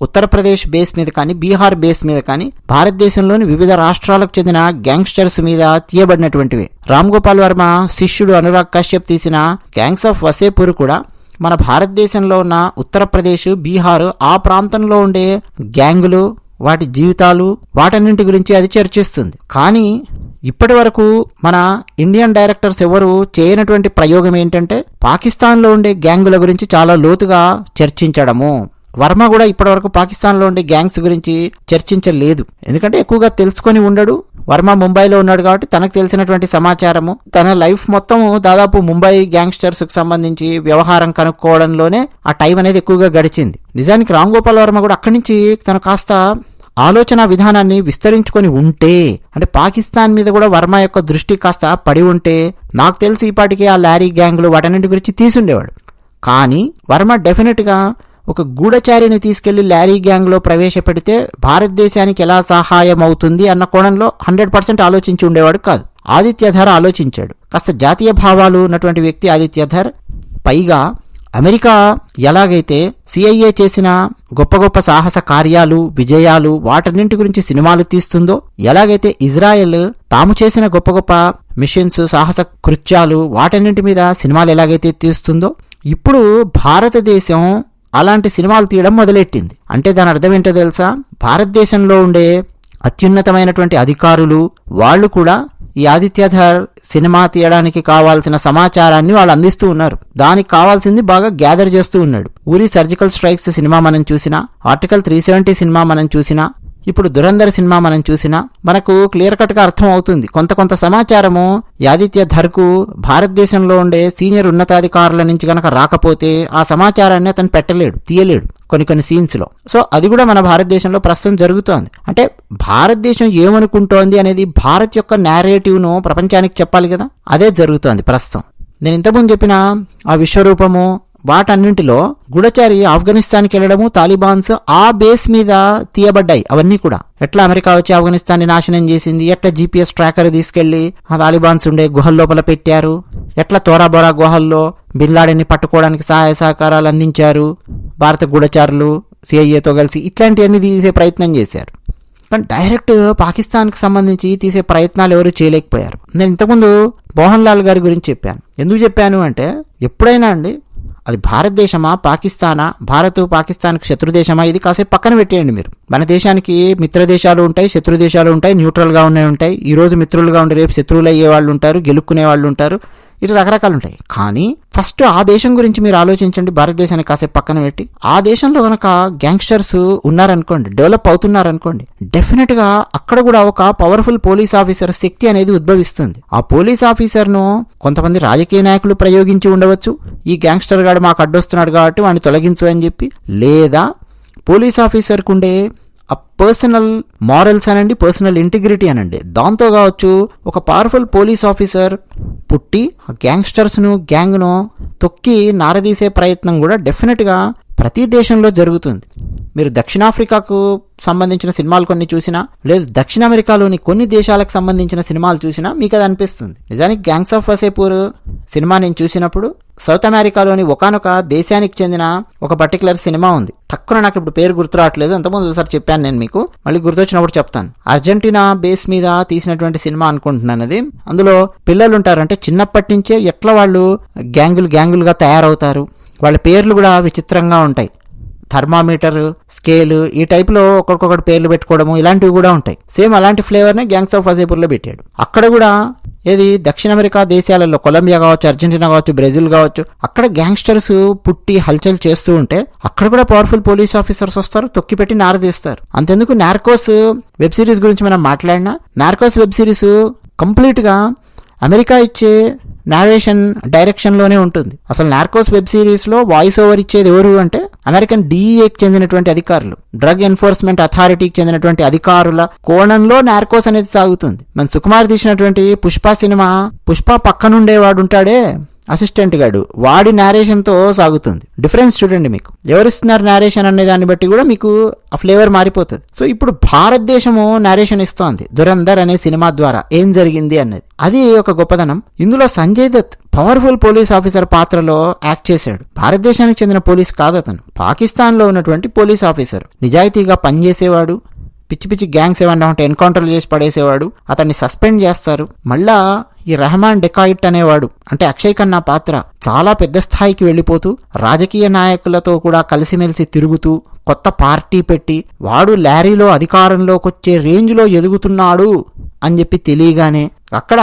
ఉత్తరప్రదేశ్ బేస్ మీద కానీ, బీహార్ బేస్ మీద కానీ, భారతదేశంలోని వివిధ రాష్ట్రాలకు చెందిన గ్యాంగ్స్టర్స్ మీద తీయబడినటువంటివి. రామ్ గోపాల్ వర్మ శిష్యుడు అనురాగ్ కశ్యప్ తీసిన గ్యాంగ్స్ ఆఫ్ వసేపూర్ కూడా మన భారతదేశంలో ఉన్న ఉత్తరప్రదేశ్, బీహార్ ఆ ప్రాంతంలో ఉండే గ్యాంగులు, వాటి జీవితాలు, వాటన్నింటి గురించి అది చర్చిస్తుంది. కానీ ఇప్పటి వరకు మన ఇండియన్ డైరెక్టర్స్ ఎవరు చేయనటువంటి ప్రయోగం ఏంటంటే పాకిస్తాన్లో ఉండే గ్యాంగుల గురించి చాలా లోతుగా చర్చించడము. వర్మ కూడా ఇప్పటివరకు పాకిస్తాన్లో ఉండే గ్యాంగ్స్ గురించి చర్చించలేదు, ఎందుకంటే ఎక్కువగా తెలుసుకొని ఉండడు. వర్మ ముంబైలో ఉన్నాడు కాబట్టి తనకు తెలిసినటువంటి సమాచారము, తన లైఫ్ మొత్తం దాదాపు ముంబై గ్యాంగ్స్టర్స్ కు సంబంధించి వ్యవహారం కనుక్కోవడంలోనే ఆ టైం అనేది ఎక్కువగా గడిచింది. నిజానికి రామ్ గోపాల్ వర్మ కూడా అక్కడి నుంచి తను కాస్త ఆలోచన విధానాన్ని విస్తరించుకొని ఉంటే, అంటే పాకిస్తాన్ మీద కూడా వర్మ యొక్క దృష్టి కాస్త పడి ఉంటే నాకు తెలిసి ఈపాటికి ఆ లారీ గ్యాంగులు వాటన్నింటి గురించి తీసుండేవాడు. కానీ వర్మ డెఫినెట్గా ఒక గూఢచారిని తీసుకెళ్లి లారీ గ్యాంగ్లో ప్రవేశపెడితే భారతదేశానికి ఎలా సహాయం అవుతుంది అన్న కోణంలో 100% ఆలోచించి ఉండేవాడు కాదు. ఆదిత్యధర్ ఆలోచించాడు. కాస్త జాతీయ భావాలు ఉన్నటువంటి వ్యక్తి ఆదిత్యధర్. పైగా అమెరికా ఎలాగైతే సిఐఏ చేసిన గొప్ప గొప్ప సాహస కార్యాలు, విజయాలు వాటన్నింటి గురించి సినిమాలు తీస్తుందో, ఎలాగైతే ఇజ్రాయెల్ తాము చేసిన గొప్ప గొప్ప మిషన్స్, సాహస కృత్యాలు వాటన్నింటి మీద సినిమాలు ఎలాగైతే తీస్తుందో, ఇప్పుడు భారతదేశం అలాంటి సినిమాలు తీయడం మొదలెట్టింది. అంటే దాని అర్థం ఏంటో తెలుసా, భారతదేశంలో ఉండే అత్యున్నతమైనటువంటి అధికారులు వాళ్ళు కూడా ఈ ఆదిత్యధర్ సినిమా తీయడానికి కావాల్సిన సమాచారాన్ని వాళ్ళు అందిస్తూ ఉన్నారు. దానికి కావాల్సింది బాగా గ్యాదర్ చేస్తూ ఉన్నాడు. ఊరి సర్జికల్ స్ట్రైక్స్ సినిమా మనం చూసినా, ఆర్టికల్ 370 సినిమా మనం చూసినా, ఇప్పుడు దురంధర్ సినిమా మనం చూసినా మనకు క్లియర్ కట్ గా అర్థం అవుతుంది. కొంత సమాచారము ఆదిత్యధర్కు భారతదేశంలో ఉండే సీనియర్ ఉన్నతాధికారుల నుంచి గనక రాకపోతే ఆ సమాచారాన్ని అతను పెట్టలేడు, తీయలేడు కొన్ని సీన్స్ లో. సో అది కూడా మన భారతదేశంలో ప్రస్తుతం జరుగుతోంది. అంటే భారతదేశం ఏమనుకుంటోంది అనేది భారత్ యొక్క నేరేటివ్ ను ప్రపంచానికి చెప్పాలి కదా, అదే జరుగుతోంది ప్రస్తుతం. నేను ఇంతకుముందు చెప్పిన ఆ విశ్వరూపము వాటన్నింటిలో గూఢచారి ఆఫ్ఘనిస్తాన్కి వెళ్ళడము, తాలిబాన్స్ ఆ బేస్ మీద తీయబడ్డాయి. అవన్నీ కూడా ఎట్లా అమెరికా వచ్చి ఆఫ్ఘనిస్తాన్ని నాశనం చేసింది, ఎట్లా GPS ట్రాకర్ తీసుకెళ్లి ఆ తాలిబాన్స్ ఉండే గుహల లోపల పెట్టారు, ఎట్లా తోరాబోరా గుహల్లో బిన్ లాడెన్ని పట్టుకోవడానికి సహాయ సహకారాలు అందించారు భారత గూఢచారులు సిఐఏతో కలిసి, ఇట్లాంటివన్నీ తీసే ప్రయత్నం చేశారు. కానీ డైరెక్ట్ పాకిస్తాన్కి సంబంధించి తీసే ప్రయత్నాలు ఎవరు చేయలేకపోయారు. నేను ఇంతకుముందు మోహన్ లాల్ గారి గురించి చెప్పాను. ఎందుకు చెప్పాను అంటే, ఎప్పుడైనా అండి అది భారతదేశమా, పాకిస్తానా, భారత్ పాకిస్తాన్కి శత్రుదేశమా, ఇది కాసేపు పక్కన పెట్టేయండి మీరు. మన దేశానికి మిత్ర దేశాలు ఉంటాయి, శత్రు దేశాలు ఉంటాయి, న్యూట్రల్గా ఉంటాయి. ఈ రోజు మిత్రులుగా ఉండి రేపు శత్రువులు అయ్యే వాళ్ళు ఉంటారు, గెలుక్కునే వాళ్ళు ఉంటారు, ఇట్లా రకరకాలు ఉంటాయి. కానీ ఫస్ట్ ఆ దేశం గురించి మీరు ఆలోచించండి. భారతదేశాన్ని కాసేపు పక్కన పెట్టి ఆ దేశంలో కనుక గ్యాంగ్స్టర్స్ ఉన్నారనుకోండి, డెవలప్ అవుతున్నారనుకోండి, డెఫినెట్ గా అక్కడ కూడా ఒక పవర్ఫుల్ పోలీస్ ఆఫీసర్ శక్తి అనేది ఉద్భవిస్తుంది. ఆ పోలీస్ ఆఫీసర్ను కొంతమంది రాజకీయ నాయకులు ప్రయోగించి ఉండవచ్చు, ఈ గ్యాంగ్స్టర్ గాడు మాకు అడ్డొస్తున్నాడు కాబట్టి వాడిని తొలగించు అని చెప్పి, లేదా పోలీస్ ఆఫీసర్కు ఉండే ఆ పర్సనల్ మారల్స్ అనండి, పర్సనల్ ఇంటిగ్రిటీ అనండి, దాంతో కావచ్చు ఒక పవర్ఫుల్ పోలీస్ ఆఫీసర్ పుట్టి ఆ గ్యాంగ్స్టర్స్ను, గ్యాంగ్ను తొక్కి నారదీసే ప్రయత్నం కూడా డెఫినెట్గా ప్రతి దేశంలో జరుగుతుంది. మీరు దక్షిణాఫ్రికాకు సంబంధించిన సినిమాలు కొన్ని చూసినా, లేదు దక్షిణ అమెరికాలోని కొన్ని దేశాలకు సంబంధించిన సినిమాలు చూసినా మీకు అది అనిపిస్తుంది. నిజానికి గ్యాంగ్స్ ఆఫ్ వసేపూర్ సినిమా నేను చూసినప్పుడు సౌత్ అమెరికాలోని ఒకానొక దేశానికి చెందిన ఒక పర్టికులర్ సినిమా ఉంది. టక్కున నాకు ఇప్పుడు పేరు గుర్తు రావట్లేదు, అంతకుముందు ఒకసారి చెప్పాను నేను మీకు, మళ్ళీ గుర్తొచ్చినప్పుడు చెప్తాను. అర్జెంటీనా బేస్ మీద తీసినటువంటి సినిమా అనుకుంటున్నాను అది. అందులో పిల్లలు ఉంటారు, అంటే చిన్నప్పటి నుంచే ఎట్లా వాళ్ళు గ్యాంగులుగా తయారవుతారు, వాళ్ళ పేర్లు కూడా విచిత్రంగా ఉంటాయి. థర్మామీటర్, స్కేల్, ఈ టైప్లో ఒక్కొక్కటి పేర్లు పెట్టుకోవడము ఇలాంటివి కూడా ఉంటాయి. సేమ్ అలాంటి ఫ్లేవర్నే గ్యాంగ్స్ ఆఫ్ వసేపూర్లో పెట్టాడు. అక్కడ కూడా ఏది దక్షిణ అమెరికా దేశాలలో కొలంబియా కావచ్చు, అర్జెంటీనా కావచ్చు, బ్రెజిల్ కావచ్చు, అక్కడ గ్యాంగ్స్టర్స్ పుట్టి హల్చల్ చేస్తూ ఉంటే అక్కడ కూడా పవర్ఫుల్ పోలీస్ ఆఫీసర్స్ వస్తారు, తొక్కిపెట్టి నారదీస్తారు. అంతెందుకు నార్కోస్ వెబ్ సిరీస్ గురించి మనం మాట్లాడినా, నార్కోస్ వెబ్ సిరీస్ కంప్లీట్గా అమెరికా ఇచ్చే నారేషన్ డైరెక్షన్లోనే ఉంటుంది. అసలు నార్కోస్ వెబ్ సిరీస్లో వాయిస్ ఓవర్ ఇచ్చేది ఎవరు అంటే అమెరికన్ DEAకి చెందినటువంటి అధికారులు, డ్రగ్ ఎన్ఫోర్స్మెంట్ అథారిటీకి చెందినటువంటి అధికారుల కోణంలో నార్కోస్ అనేది సాగుతుంది. మన సుకుమార్ తీసినటువంటి పుష్ప సినిమా, పుష్ప పక్కనుండేవాడు ఉంటాడే అసిస్టెంట్ గాడు, వాడి నేరేషన్తో సాగుతుంది. డిఫరెన్స్ చూడండి, మీకు ఎవరిస్తున్నారు నేరేషన్ అనే దాన్ని బట్టి కూడా మీకు ఆ ఫ్లేవర్ మారిపోతుంది. సో ఇప్పుడు భారతదేశము నేరేషన్ ఇస్తోంది దురంధర్ అనే సినిమా ద్వారా ఏం జరిగింది అనేది. అది ఒక గొప్పదనం. ఇందులో Sanjay Dutt powerful police officer పాత్రలో యాక్ట్ చేశాడు. భారతదేశానికి చెందిన పోలీస్ కాదు అతను, పాకిస్తాన్లో ఉన్నటువంటి పోలీస్ ఆఫీసర్. నిజాయితీగా పనిచేసేవాడు, పిచ్చి పిచ్చి గ్యాంగ్స్ ఏమన్నా ఉంటే ఎన్కౌంటర్లు చేసి పడేసేవాడు. అతన్ని సస్పెండ్ చేస్తారు. మళ్ళా ఈ రెహమాన్ డెకాయిట్ అనేవాడు, అంటే అక్షయ్ ఖన్నా పాత్ర, చాలా పెద్ద స్థాయికి వెళ్ళిపోతూ రాజకీయ నాయకులతో కూడా కలిసిమెలిసి తిరుగుతూ కొత్త పార్టీ పెట్టి వాడు లారీలో అధికారంలోకి వచ్చే రేంజ్లో ఎదుగుతున్నాడు అని చెప్పి తెలియగానే అక్కడ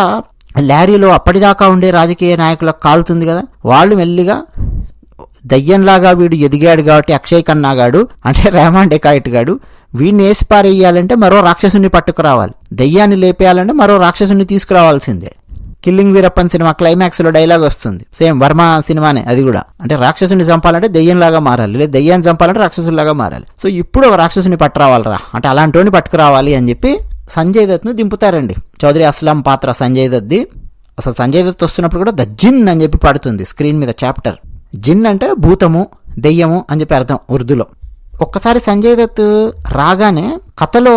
లారీలో అప్పటిదాకా ఉండే రాజకీయ నాయకులకు కాలుతుంది కదా, వాళ్ళు మెల్లిగా దయ్యంలాగా వీడు ఎదిగాడు కాబట్టి అక్షయ్ ఖన్నా గాడు అంటే రెహమాన్ డెకాయిట్ గాడు వీడిని వేసి పారేయాలంటే మరో రాక్షసుని పట్టుకురావాలి, దయ్యాన్ని లేపేయాలంటే మరో రాక్షసుని తీసుకురావాల్సిందే. కిల్లింగ్ వీరప్పన్ సినిమా క్లైమాక్స్లో డైలాగ్ వస్తుంది, సేమ్ వర్మ సినిమానే అది కూడా. అంటే రాక్షసుని చంపాలంటే దయ్యంలాగా మారాలి, లేదా దయ్యాన్ని చంపాలంటే రాక్షసులాగా మారాలి. సో ఇప్పుడు ఒక రాక్షసుని పట్టుకురావాలరా అంటే అలాంటి పట్టుకురావాలి అని చెప్పి సంజయ్ దత్ను దింపుతారండి. చౌదరి అస్లాం పాత్ర సంజయ్ దత్ది. అసలు సంజయ్ దత్ వస్తున్నప్పుడు కూడా ద జిన్ అని చెప్పి పడుతుంది స్క్రీన్ మీద చాప్టర్. జిన్ అంటే భూతము, దెయ్యము అని చెప్పి అర్థం ఉర్దూలో. ఒక్కసారి సంజయ్ దత్ రాగానే కథలో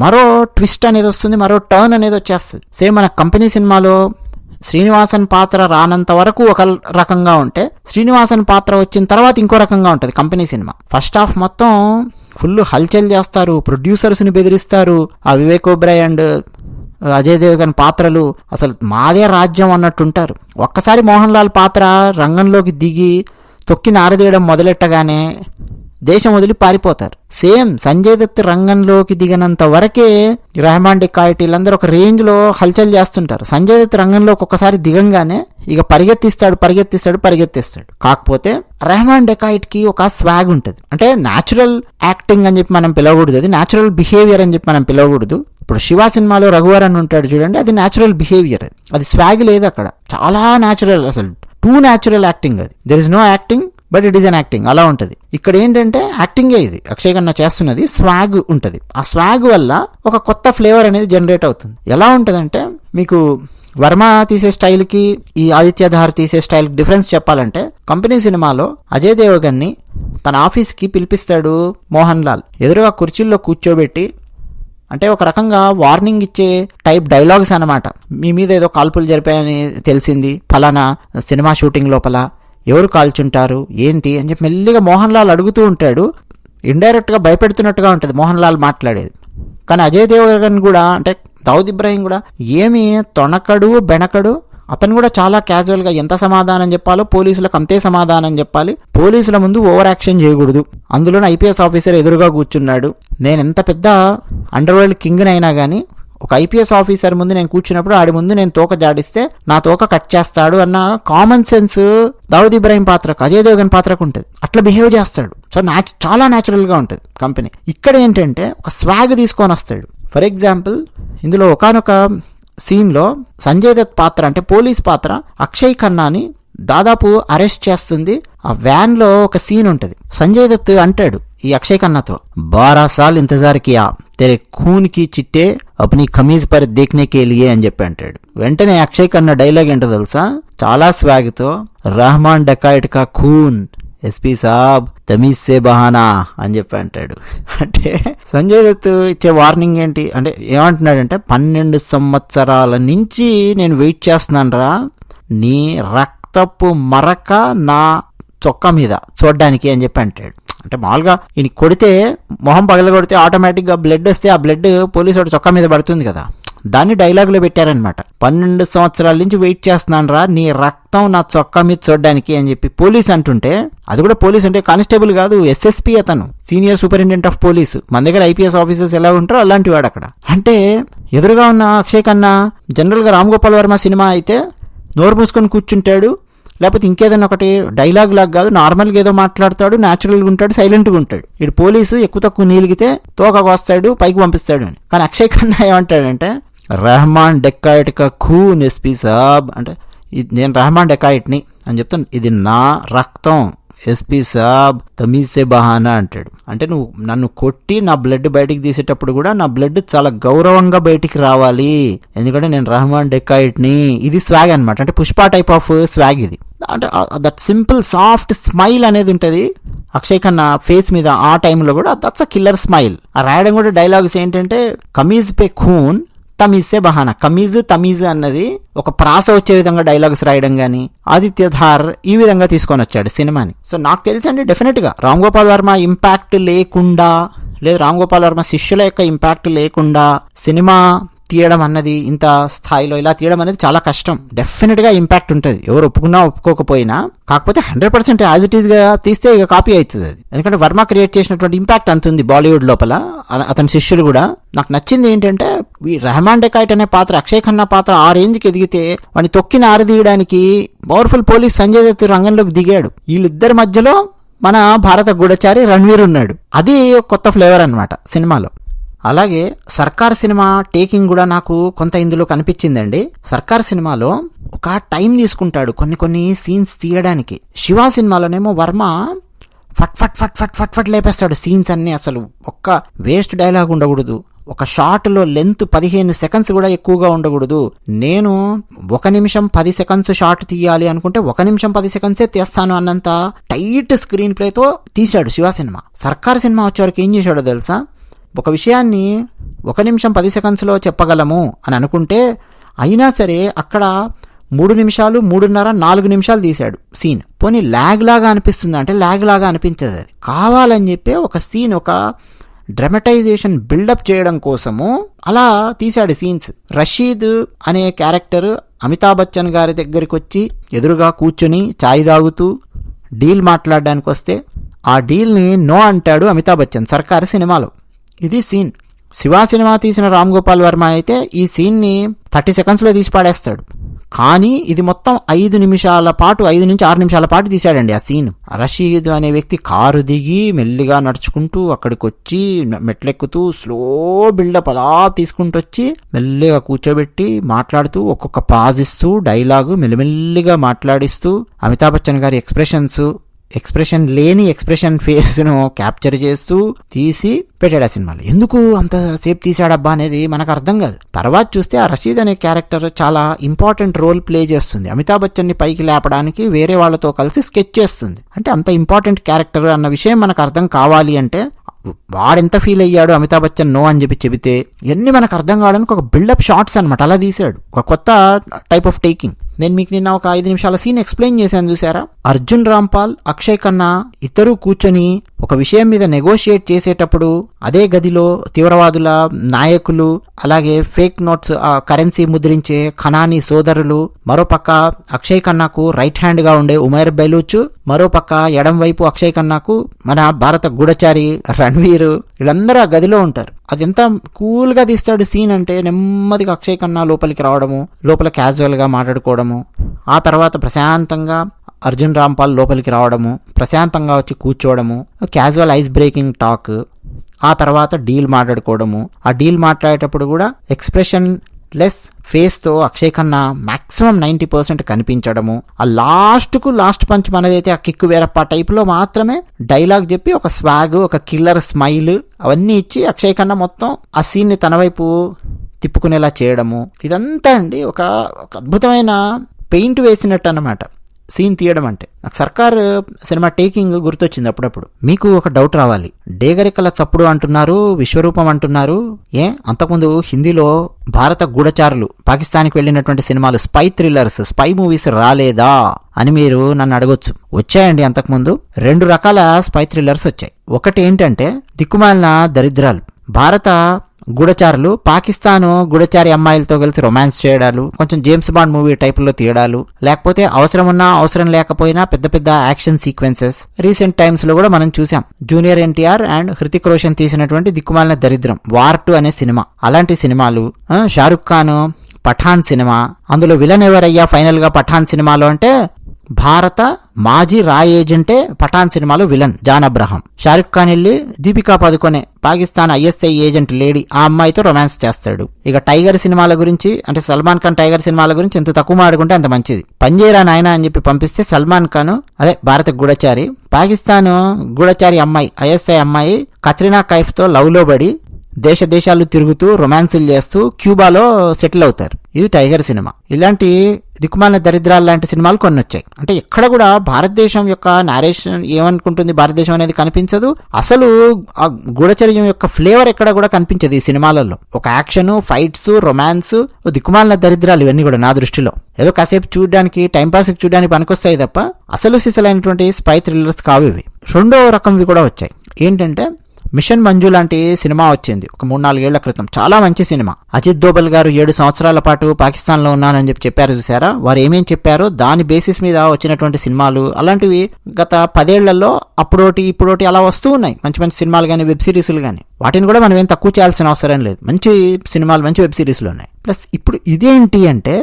మరో ట్విస్ట్ అనేది వస్తుంది, మరో టర్న్ అనేది వచ్చేస్తుంది. సేమ్ మన కంపెనీ సినిమాలో శ్రీనివాసన్ పాత్ర రానంత వరకు ఒక రకంగా ఉంటే శ్రీనివాసన్ పాత్ర వచ్చిన తర్వాత ఇంకో రకంగా ఉంటుంది కంపెనీ సినిమా. ఫస్ట్ హాఫ్ మొత్తం ఫుల్ హల్చల్ చేస్తారు, ప్రొడ్యూసర్స్ని బెదిరిస్తారు. ఆ వివేక్ ఓబ్రాయ్ అండ్ అజయ్ దేవగన్ పాత్రలు అసలు మాదే రాజ్యం అన్నట్టుంటారు. ఒక్కసారి మోహన్ లాల్ పాత్ర రంగంలోకి దిగి తొక్కి నారదీయడం మొదలెట్టగానే దేశం వదిలి పారిపోతారు. సేమ్ సంజయ్ దత్ రంగంలోకి దిగినంత వరకే రెహమాన్ డెకాయిట్ వీళ్ళందరూ ఒక రేంజ్లో హల్చల్ చేస్తుంటారు. సంజయ్ దత్ రంగంలోకి ఒక్కసారి దిగంగానే ఇక పరిగెత్తిస్తాడు. కాకపోతే రెహమాన్ డెకాయిట్కి ఒక స్వాగ్ ఉంటుంది, అంటే న్యాచురల్ యాక్టింగ్ అని చెప్పి మనం పిలవకూడదు, అది న్యాచురల్ బిహేవియర్ అని చెప్పి మనం పిలవకూడదు. ఇప్పుడు శివ సినిమాలో రఘువరన్ ఉంటాడు చూడండి, అది న్యాచురల్ బిహేవియర్, అది స్వాగ్ లేదు అక్కడ, చాలా న్యాచురల్, అసలు టూ న్యాచురల్ యాక్టింగ్. అది there is no acting but it is unacting, అలా ఉంటుంది. ఇక్కడ ఏంటంటే యాక్టింగే, ఇది అక్షయ్ ఖన్నా చేస్తున్నది, స్వాగ్ ఉంటుంది. ఆ స్వాగ్ వల్ల ఒక కొత్త ఫ్లేవర్ అనేది జనరేట్ అవుతుంది. ఎలా ఉంటుందంటే మీకు వర్మ తీసే స్టైల్కి ఈ ఆదిత్యధార్ తీసే స్టైల్కి డిఫరెన్స్ చెప్పాలంటే, కంపెనీ సినిమాలో అజయ్ దేవగన్ని తన ఆఫీస్కి పిలిపిస్తాడు మోహన్ లాల్, ఎదురుగా కుర్చీల్లో కూర్చోబెట్టి, అంటే ఒక రకంగా వార్నింగ్ ఇచ్చే టైప్ డైలాగ్స్ అన్నమాట. మీ మీద ఏదో కాల్పులు జరిపాయని తెలిసింది, ఫలానా సినిమా షూటింగ్ లోపల ఎవరు కాల్చుంటారు ఏంటి అని చెప్పి మెల్లిగా మోహన్ లాల్ అడుగుతూ ఉంటాడు. ఇండైరెక్ట్గా భయపెడుతున్నట్టుగా ఉంటుంది మోహన్ లాల్ మాట్లాడేది. కానీ అజయ్ దేవగన్ కూడా, అంటే దావుద్ ఇబ్రాహిం కూడా ఏమి తొణకడు బెనకడు, అతను కూడా చాలా క్యాజువల్గా ఎంత సమాధానం చెప్పాలో పోలీసులకు అంతే సమాధానం చెప్పాలి, పోలీసుల ముందు ఓవర్ యాక్షన్ చేయకూడదు. అందులోనే ఐపీఎస్ ఆఫీసర్ ఎదురుగా కూర్చున్నాడు. నేను ఎంత పెద్ద అండర్ వరల్డ్ కింగ్ అయినా కానీ ఒక ఐపీఎస్ ఆఫీసర్ ముందు నేను కూర్చున్నప్పుడు ఆడి ముందు నేను తోక జాడిస్తే నా తోక కట్ చేస్తాడు అన్న కామన్ సెన్స్ దావుద్ ఇబ్రాహిం పాత్రకు, అజయ్ దేవగన్ పాత్రకు ఉంటుంది. అట్లా బిహేవ్ చేస్తాడు. సో చాలా న్యాచురల్గా ఉంటుంది కంపెనీ. ఇక్కడ ఏంటంటే ఒక స్వాగ్ తీసుకొని వస్తాడు. ఫర్ ఎగ్జాంపుల్ ఇందులో ఒకానొక సీన్లో సంజయ్ దత్ పాత్ర, అంటే పోలీస్ పాత్ర, అక్షయ్ ఖన్నాని దాదాపు అరెస్ట్ చేస్తుంది. ఆ వ్యాన్లో ఒక సీన్ ఉంటుంది. సంజయ్ దత్ అంటాడు ఈ అక్షయ్ ఖన్నాతో, 12 సాల్ ఇంతజార్ కియా తెరే ఖూన్ కి చిట్టే అప్నీ ఖమీజ్ పర్ దేఖ్నే కే లియే అని చెప్పి అంటాడు. వెంటనే అక్షయ్ ఖన్నా డైలాగ్ ఏంటో తెలుసా, చాలా స్వాగ్తో, రెహమాన్ డకాయిట్ కా ఖూన్ ఎస్పీ సాబ్ తమీజ్ సే బహానా అని చెప్పి అంటాడు. అంటే సంజయ్ దత్ ఇచ్చే వార్నింగ్ ఏంటి అంటే ఏమంటున్నాడంటే, 12 సంవత్సరాల నుంచి నేను వెయిట్ చేస్తున్నాను రా నీ రక్తపు మరక నా చొక్కా మీద చూడ్డానికి అని చెప్పి అంటాడు. అంటే మామూలుగా ఈయన కొడితే, మొహం పగల కొడితే ఆటోమేటిక్గా బ్లడ్ వస్తే ఆ బ్లడ్ పోలీసు వాడు చొక్కా మీద పడుతుంది కదా, దాన్ని డైలాగులో పెట్టారనమాట. 12 సంవత్సరాల నుంచి వెయిట్ చేస్తున్నాను రా నీ రక్తం నా చొక్కా మీద చూడడానికి అని చెప్పి పోలీస్ అంటుంటే, అది కూడా పోలీస్ అంటే కానిస్టేబుల్ కాదు, ఎస్ఎస్పీ, అతను సీనియర్ సూపరింటెండెంట్ ఆఫ్ పోలీసు. మన దగ్గర ఐపీఎస్ ఆఫీసర్స్ ఎలా ఉంటారో అలాంటి వాడు అక్కడ. అంటే ఎదురుగా ఉన్న అక్షయ్ ఖన్నా జనరల్గా రామ్ గోపాల్ వర్మ సినిమా అయితే నోరు మూసుకొని కూర్చుంటాడు, లేకపోతే ఇంకేదైనా ఒకటి డైలాగ్ లాగా కాదు, నార్మల్గా ఏదో మాట్లాడతాడు, న్యాచురల్గా ఉంటాడు, సైలెంట్గా ఉంటాడు. ఇటు పోలీసు ఎక్కువ తక్కువ నీలిగితే తోకకు వస్తాడు, పైకి పంపిస్తాడు అని. కానీ అక్షయ్ ఖన్నా ఏమంటాడంటే, రెహమాన్ డెకాయిట్ కా ఖూన్ ఎస్పీ సాబ్ అంటే, నేను రెహమాన్ డెకాయిట్ని అని చెప్తాను, ఇది నా రక్తం ఎస్పీ సాబ్ తమీజ్ సే బహానా అంటాడు. అంటే నువ్వు నన్ను కొట్టి నా బ్లడ్ బయటికి తీసేటప్పుడు కూడా నా బ్లడ్ చాలా గౌరవంగా బయటికి రావాలి, ఎందుకంటే నేను రెహమాన్ డెకాయిట్ని. ఇది స్వాగ్ అనమాట, అంటే పుష్ప టైప్ ఆఫ్ స్వాగ్ ఇది. అంటే దట్ సింపుల్ సాఫ్ట్ స్మైల్ అనేది ఉంటుంది అక్షయ్ ఖన్నా ఫేస్ మీద ఆ టైంలో కూడా. That's a killer smile. ఆ రాయడం కూడా డైలాగ్స్ ఏంటంటే, కమీజ్ పే ఖూన్ తమీజ్ సే బహానా. కమీజ్ తమీజ్ అన్నది ఒక ప్రాస వచ్చే విధంగా డైలాగ్స్ రాయడం కానీ ఆదిత్య ధార్ ఈ విధంగా తీసుకొని వచ్చాడు సినిమాని. సో నాకు తెలిసి అంటే డెఫినెట్గా రామ్ గోపాల్ వర్మ ఇంపాక్ట్ లేకుండా, లేదు రామ్ గోపాల్ వర్మ శిష్యుల యొక్క ఇంపాక్ట్ లేకుండా సినిమా తీయడం అన్నది, ఇంత స్థాయిలో ఇలా తీయడం అనేది చాలా కష్టం. డెఫినెట్గా ఇంపాక్ట్ ఉంటుంది, ఎవరు ఒప్పుకున్నా ఒప్పుకోకపోయినా. కాకపోతే 100% యాజ్ ఇట్ ఈస్గా తీస్తే ఇక కాపీ అవుతుంది అది. ఎందుకంటే వర్మ క్రియేట్ చేసినటువంటి ఇంపాక్ట్ అంత ఉంది బాలీవుడ్ లోపల, అతని శిష్యులు కూడా. నాకు నచ్చింది ఏంటంటే, ఈ రెహమాన్ డెకాయిట్ అనే పాత్ర, అక్షయ్ ఖన్నా పాత్ర ఆ రేంజ్కి ఎదిగితే వాడిని తొక్కిన ఆరదీయడానికి పవర్ఫుల్ పోలీస్ సంజయ్ దత్ రంగంలోకి దిగాడు. వీళ్ళిద్దరి మధ్యలో మన భారత గూఢచారి రణ్వీర్ ఉన్నాడు. అది కొత్త ఫ్లేవర్ అనమాట సినిమాలో. అలాగే సర్కార్ సినిమా టేకింగ్ కూడా నాకు కొంత ఇందులో కనిపించిందండి. సర్కార్ సినిమాలో ఒక టైం తీసుకుంటాడు కొన్ని సీన్స్ తీయడానికి. శివ సినిమాలోనేమో వర్మ ఫట్ ఫట్ ఫట్ ఫట్ ఫట్ ఫట్ లేపేస్తాడు సీన్స్ అన్ని. అసలు ఒక్క వేస్ట్ డైలాగ్ ఉండకూడదు, ఒక షార్ట్లో లెంత్ 15 సెకండ్స్ కూడా ఎక్కువగా ఉండకూడదు. నేను 1 నిమిషం 10 సెకండ్స్ షార్ట్ తీయాలి అనుకుంటే 1 నిమిషం 10 సెకండ్సే తీస్తాను అన్నంత టైట్ స్క్రీన్ ప్లేతో తీశాడు శివ సినిమా. సర్కార్ సినిమా వచ్చేవరకు ఏం చేశాడో తెలుసా, ఒక విషయాన్ని 1 నిమిషం 10 సెకండ్స్లో చెప్పగలము అని అనుకుంటే, అయినా సరే అక్కడ 3 నిమిషాలు 3.5 4 నిమిషాలు తీశాడు సీన్. పోనీ ల్యాగ్ లాగా అనిపిస్తుంది అంటే ల్యాగ్ లాగా అనిపించదు, అది కావాలని చెప్పి ఒక సీన్, ఒక డ్రమటైజేషన్ బిల్డప్ చేయడం కోసము అలా తీశాడు సీన్స్. రషీద్ అనే క్యారెక్టర్ అమితాబ్ బచ్చన్ గారి దగ్గరికి వచ్చి ఎదురుగా కూర్చొని ఛాయ్ తాగుతూ డీల్ మాట్లాడడానికి వస్తే ఆ డీల్ని నో అంటాడు అమితాబ్ బచ్చన్ సర్కార్ సినిమాలో. ఇది సీన్. శివ సినిమా తీసిన రామ్ గోపాల్ వర్మ అయితే ఈ సీన్ని 30 సెకండ్స్లో తీసి పాడేస్తాడు. కానీ ఇది మొత్తం 5 నిమిషాల పాటు, 5 నుంచి 6 నిమిషాల పాటు తీశాడండి ఆ సీన్. రషీద్ అనే వ్యక్తి కారు దిగి మెల్లిగా నడుచుకుంటూ అక్కడికి వచ్చి మెట్లెక్కుతూ స్లో బిల్డప్ అలా తీసుకుంటూ వచ్చి మెల్లిగా కూర్చోబెట్టి మాట్లాడుతూ ఒక్కొక్క పాజ్ ఇస్తూ డైలాగు మెల్లిమెల్లిగా మాట్లాడిస్తూ అమితాబ్ బచ్చన్ గారి ఎక్స్ప్రెషన్ లేని ఎక్స్ప్రెషన్ ఫేస్ను క్యాప్చర్ చేస్తూ తీసి పెట్టాడు ఆ సినిమాలో. ఎందుకు అంత సేపు తీసాడబ్బా అనేది మనకు అర్థం కాదు. తర్వాత చూస్తే ఆ రషీద్ అనే క్యారెక్టర్ చాలా ఇంపార్టెంట్ రోల్ ప్లే చేస్తుంది. అమితాబ్ బచ్చన్ని పైకి లేపడానికి వేరే వాళ్ళతో కలిసి స్కెచ్ చేస్తుంది. అంటే అంత ఇంపార్టెంట్ క్యారెక్టర్ అన్న విషయం మనకు అర్థం కావాలి అంటే వాడెంత ఫీల్ అయ్యాడు అమితాబ్ బచ్చన్ నో అని చెబితే ఇవన్నీ మనకు అర్థం కావడానికి ఒక బిల్డప్ షాట్స్ అనమాట అలా తీశాడు. ఒక కొత్త టైప్ ఆఫ్ టేకింగ్. నేను మీకు నిన్న ఒక 5 నిమిషాల సీన్ ఎక్స్ప్లెయిన్ చేశాను చూసారా. అర్జున్ రాంపాల్, అక్షయ్ ఖన్నా ఇద్దరు కూర్చొని ఒక విషయం మీద నెగోషియేట్ చేసేటప్పుడు అదే గదిలో తీవ్రవాదుల నాయకులు, అలాగే ఫేక్ నోట్స్ కరెన్సీ ముద్రించే ఖనానీ సోదరులు, మరోపక్క అక్షయ్ ఖన్నాకు రైట్ హ్యాండ్ గా ఉండే ఉమైర్ బెలూచ్, మరోపక్క ఎడం వైపు అక్షయ్ ఖన్నాకు మన భారత గూఢచారి రణ్వీర్, వీళ్ళందరూ ఆ గదిలో ఉంటారు. అది ఎంత కూల్ గా తీస్తాడు సీన్ అంటే, నెమ్మదిగా అక్షయ్ ఖన్నా లోపలికి రావడము, లోపల క్యాజువల్ గా మాట్లాడుకోవడము, ఆ తర్వాత ప్రశాంతంగా అర్జున్ రాంపాల్ లోపలికి రావడము, ప్రశాంతంగా వచ్చి కూర్చోవడము, క్యాజువల్ ఐస్ బ్రేకింగ్ టాక్, ఆ తర్వాత డీల్ మాట్లాడుకోవడము. ఆ డీల్ మాట్లాడేటప్పుడు కూడా ఎక్స్ప్రెషన్ లెస్ ఫేస్తో అక్షయ్ ఖన్నా మాక్సిమం 90% కనిపించడము. ఆ లాస్ట్ పంచ్ మనదైతే ఆ కిక్ వేరప్ప టైప్లో మాత్రమే డైలాగ్ చెప్పి ఒక స్వాగ్, ఒక కిల్లర్ స్మైల్ అవన్నీ ఇచ్చి అక్షయ్ ఖన్నా మొత్తం ఆ సీన్ని తన వైపు తిప్పుకునేలా చేయడము. ఇదంతా అండి ఒక అద్భుతమైన పెయింట్ వేసినట్టు అన్నమాట సీన్ తీయడం అంటే. నాకు సర్కార్ సినిమా టేకింగ్ గుర్తొచ్చింది అప్పుడప్పుడు. మీకు ఒక డౌట్ రావాలి, డేగరికల చప్పుడు అంటున్నారు, విశ్వరూపం అంటున్నారు, అంతకుముందు హిందీలో భారత గూఢచారులు పాకిస్తాన్కి వెళ్ళినటువంటి సినిమాలు, స్పై థ్రిల్లర్స్, స్పై మూవీస్ రాలేదా అని మీరు నన్ను అడగొచ్చు. వచ్చాయండి. అంతకుముందు 2 రకాల స్పై థ్రిల్లర్స్ వచ్చాయి. ఒకటి ఏంటంటే దిక్కుమాలిన దరిద్రాలు, భారత గూఢచారులు పాకిస్తాన్ గూఢచారి అమ్మాయిలతో కలిసి రొమాన్స్ చేయడాలు, కొంచెం జేమ్స్ బాండ్ మూవీ టైపుల్లో తీయడాలు, లేకపోతే అవసరం ఉన్నా అవసరం లేకపోయినా పెద్ద పెద్ద యాక్షన్ సీక్వెన్సెస్ రీసెంట్ టైమ్స్ లో కూడా మనం చూసాం. జూనియర్ ఎన్టీఆర్ అండ్ హృతిక్ రోషన్ తీసినటువంటి దిక్కుమాలిన దరిద్రం వార్ 2 అనే సినిమా, అలాంటి సినిమాలు. షారుఖ్ ఖాన్ పఠాన్ సినిమా, అందులో విలన్ ఎవరయ్యా ఫైనల్ గా పఠాన్ సినిమాలో అంటే భారత మాజీ రా ఏజెంటే పఠాన్ సినిమాలో విలన్ జాన్ అబ్రహం. షారుఖ్ ఖాన్ వెళ్ళి Deepika Padukone Pakistan ISI agent lady ఆ అమ్మాయితో రొమాన్స్ చేస్తాడు. ఇక టైగర్ సినిమాల గురించి అంటే సల్మాన్ ఖాన్ టైగర్ సినిమాల గురించి ఎంత తక్కువ మాడుకుంటే అంత మంచిది. పంజేరా నాయన అని చెప్పి పంపిస్తే సల్మాన్ ఖాన్ అదే భారత గూఢచారి, పాకిస్తాన్ గూఢచారి అమ్మాయి ఐఎస్ఐ అమ్మాయి కత్రినా కైఫ్ తో లవ్ లో పడి దేశాలు తిరుగుతూ రొమాన్సులు చేస్తూ క్యూబాలో సెటిల్ అవుతారు. ఇది టైగర్ సినిమా. ఇలాంటి దిక్కుమాలిన దరిద్రాలు లాంటి సినిమాలు కొన్ని వచ్చాయి. అంటే ఎక్కడ కూడా భారతదేశం యొక్క నారేషన్ ఏమనుకుంటుంది భారతదేశం అనేది కనిపించదు. అసలు ఆ గూఢచర్యం యొక్క ఫ్లేవర్ ఎక్కడ కూడా కనిపించదు ఈ సినిమాలలో. ఒక యాక్షన్, ఫైట్స్, రొమాన్స్, దిక్కుమాలిన దరిద్రాలు ఇవన్నీ కూడా నా దృష్టిలో ఏదో కాసేపు చూడడానికి టైంపాస్ చూడడానికి పనికొస్తాయి తప్ప అసలు సిసలైనటువంటి స్పై థ్రిల్లర్స్ కావు ఇవి. రెండో రకంవి కూడా వచ్చాయి. ఏంటంటే మిషన్ మంజు లాంటి సినిమా వచ్చింది ఒక 3-4 ఏళ్ల క్రితం. చాలా మంచి సినిమా. అజిత్ దోబల్ గారు 7 సంవత్సరాల పాటు పాకిస్తాన్ లో ఉన్నానని చెప్పారు చూసారా, వారు ఏమేం చెప్పారో దాని బేసిస్ మీద వచ్చినటువంటి సినిమాలు అలాంటివి గత 10 ఏళ్లలో అప్పుడోటి ఇప్పుడోటి అలా వస్తూ ఉన్నాయి. మంచి మంచి సినిమాలు కానీ వెబ్ సిరీస్లు కానీ, వాటిని కూడా మనం ఏం తక్కువ చేయాల్సిన అవసరం లేదు. మంచి సినిమాలు, మంచి వెబ్ సిరీస్లు ఉన్నాయి. ప్లస్ ఇప్పుడు ఇదేంటి అంటే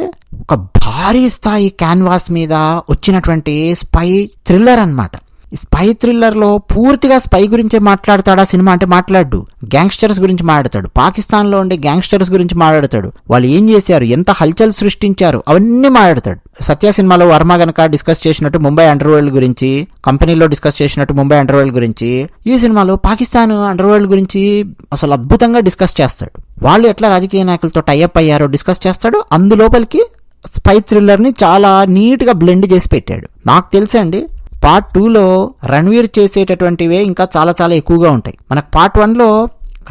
ఒక భారీ స్థాయి క్యాన్వాస్ మీద వచ్చినటువంటి స్పై థ్రిల్లర్ అన్నమాట. స్పై థ్రిల్లర్ లో పూర్తిగా స్పై గురించే మాట్లాడతాడా సినిమా అంటే మాట్లాడు. గ్యాంగ్స్టర్స్ గురించి మాట్లాడతాడు, పాకిస్తాన్ లో ఉండే గ్యాంగ్స్టర్స్ గురించి మాట్లాడతాడు, వాళ్ళు ఏం చేశారు, ఎంత హల్చల్ సృష్టించారు అవన్నీ మాట్లాడతాడు. సత్య సినిమాలో వర్మ గనక డిస్కస్ చేసినట్టు ముంబై అండర్ వరల్డ్ గురించి, కంపెనీలో డిస్కస్ చేసినట్టు ముంబై అండర్ వరల్డ్ గురించి, ఈ సినిమాలో పాకిస్తాన్ అండర్ వరల్డ్ గురించి అసలు అద్భుతంగా డిస్కస్ చేస్తాడు. వాళ్ళు ఎట్లా రాజకీయ నాయకులతో టైఅప్ అయ్యారో డిస్కస్ చేస్తాడు. అందులోపలికి స్పై థ్రిల్లర్ ని చాలా నీట్ గా బ్లెండ్ చేసి పెట్టాడు. నాకు తెలుసండి పార్ట్ 2లో రణ్వీర్ చేసేటటువంటివే ఇంకా చాలా చాలా ఎక్కువగా ఉంటాయి. మనకు పార్ట్ 1లో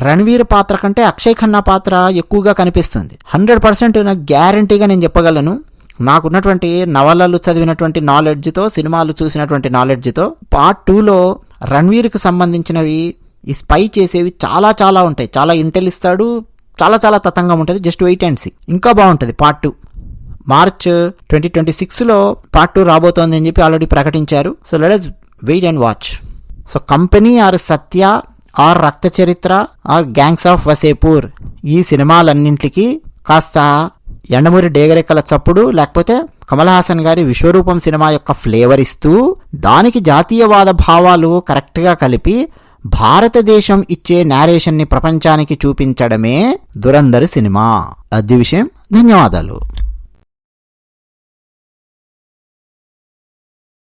రణ్వీర్ పాత్ర కంటే అక్షయ్ ఖన్నా పాత్ర ఎక్కువగా కనిపిస్తుంది. 100% నాకు గ్యారంటీగా నేను చెప్పగలను. నాకున్నటువంటి నవలలు చదివినటువంటి నాలెడ్జ్తో, సినిమాలు చూసినటువంటి నాలెడ్జ్తో పార్ట్ 2లో రణ్వీర్కి సంబంధించినవి ఈ స్పై చేసేవి చాలా చాలా ఉంటాయి. చాలా ఇంటెల్ ఇస్తాడు, చాలా చాలా తతంగం ఉంటుంది. Just wait and see. ఇంకా బాగుంటుంది పార్ట్ 2. మార్చ్ 2026లో పార్ట్ 2 రాబోతోంది అని చెప్పి ఆల్రెడీ ప్రకటించారు. So let us wait and watch. So company or Satya or Rakta Charitra are gangs of Wasseypur, ఈ సినిమాలన్నింటికి కాస్త ఎండమూరి డేగరెక్కల చప్పుడు లేకపోతే కమల్ హాసన్ గారి విశ్వరూపం సినిమా యొక్క ఫ్లేవర్ ఇస్తూ దానికి జాతీయవాద భావాలు కరెక్ట్గా కలిపి భారతదేశం ఇచ్చే నేరేషన్ని ప్రపంచానికి చూపించడమే దురందర్ సినిమా. అది విషయం. ధన్యవాదాలు.